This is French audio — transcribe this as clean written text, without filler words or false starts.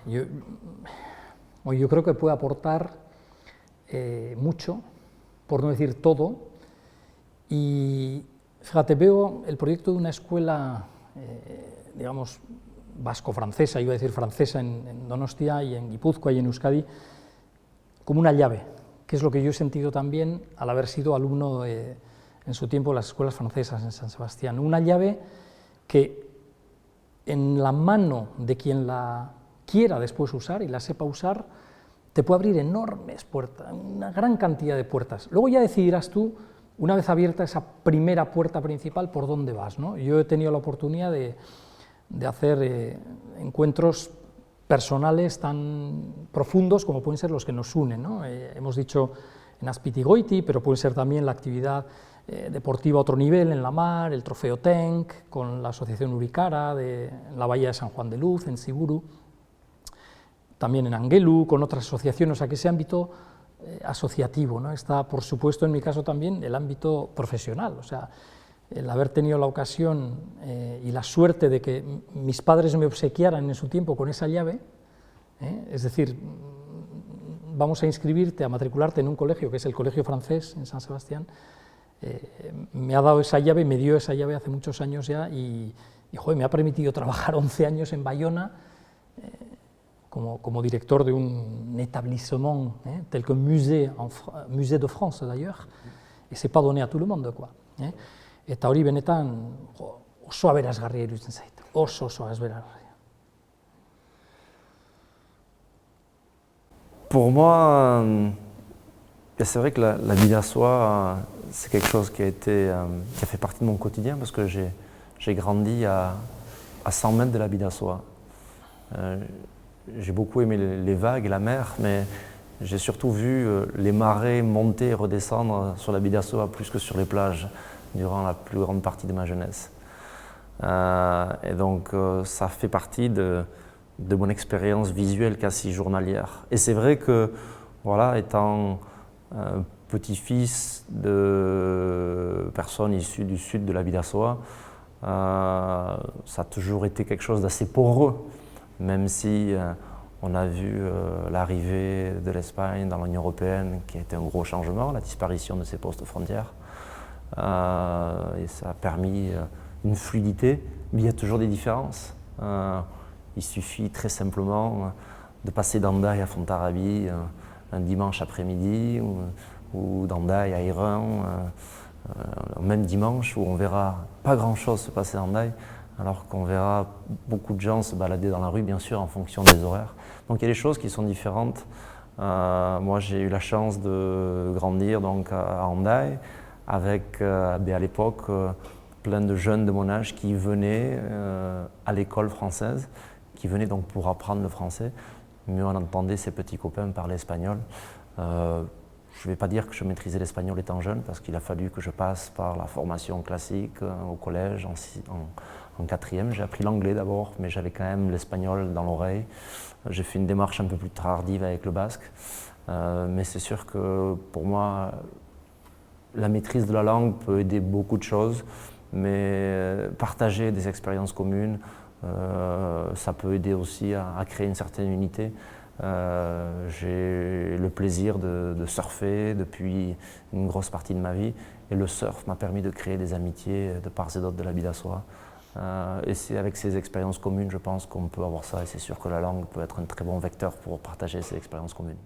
yo creo que puede aportar mucho, por no decir todo, y fíjate, veo el proyecto de una escuela, digamos, vasco-francesa, iba a decir francesa en Donostia y en Guipúzcoa y en Euskadi, como una llave, que es lo que yo he sentido también al haber sido alumno en su tiempo de las escuelas francesas en San Sebastián. Una llave que en la mano de quien la quiera después usar y la sepa usar, te puede abrir enormes puertas, una gran cantidad de puertas. Luego ya decidirás tú, una vez abierta esa primera puerta principal, por dónde vas, ¿no? Yo he tenido la oportunidad de hacer encuentros personales tan profundos como pueden ser los que nos unen, ¿no? Hemos dicho en Azpitigoiti, pero puede ser también la actividad deportiva a otro nivel en la mar, el Trofeo Tenk, con la Asociación Uricara en la Bahía de San Juan de Luz, en Siburu, también en Angelu, con otras asociaciones, o sea que ese ámbito asociativo, ¿no? Está, por supuesto, en mi caso también, el ámbito profesional, o sea, el haber tenido la ocasión y la suerte de que mis padres me obsequiaran en su tiempo con esa llave, es decir, vamos a inscribirte, a matricularte en un colegio, que es el Colegio Francés en San Sebastián, me ha dado esa llave, me dio esa llave hace muchos años ya y joder, me ha permitido trabajar 11 años en Bayona como director de un établissement tel que Musée de France d'ailleurs, et c'est pas donné à tout le monde, quoi. Eta hori benetan oso aberasgarria iruditzen zait, oso aberasgarria. Pour moi, c'est vrai que la Bidasoa, c'est quelque chose qui a fait partie de mon quotidien parce que j'ai grandi à 100 mètres de la Bidasoa. J'ai beaucoup aimé les vagues et la mer, mais j'ai surtout vu les marées monter et redescendre sur la Bidasoa plus que sur les plages durant la plus grande partie de ma jeunesse. Et donc ça fait partie de mon expérience visuelle quasi journalière. Et c'est vrai que, voilà, étant petit-fils de personnes issues du sud de la Bidasoa, ça a toujours été quelque chose d'assez poreux, même si on a vu l'arrivée de l'Espagne dans l'Union européenne, qui a été un gros changement, la disparition de ces postes frontières. Et ça a permis une fluidité, mais il y a toujours des différences. Il suffit très simplement de passer d'Andaï à Fontarabie un dimanche après-midi ou d'Andaï à Irun, même dimanche où on verra pas grand-chose se passer à Andaï, alors qu'on verra beaucoup de gens se balader dans la rue, bien sûr, en fonction des horaires. Donc il y a des choses qui sont différentes. Moi, j'ai eu la chance de grandir donc, à Andaï, avec à l'époque plein de jeunes de mon âge qui venaient à l'école française, qui venaient donc pour apprendre le français, mais on entendait ces petits copains parler espagnol. Je ne vais pas dire que je maîtrisais l'espagnol étant jeune, parce qu'il a fallu que je passe par la formation classique au collège, en quatrième. J'ai appris l'anglais d'abord, mais j'avais quand même l'espagnol dans l'oreille. J'ai fait une démarche un peu plus tardive avec le basque, mais c'est sûr que pour moi, la maîtrise de la langue peut aider beaucoup de choses, mais partager des expériences communes, ça peut aider aussi à créer une certaine unité. J'ai le plaisir de surfer depuis une grosse partie de ma vie, et le surf m'a permis de créer des amitiés de part et d'autre de la Bidasoa. Et c'est avec ces expériences communes, je pense qu'on peut avoir ça, et c'est sûr que la langue peut être un très bon vecteur pour partager ces expériences communes.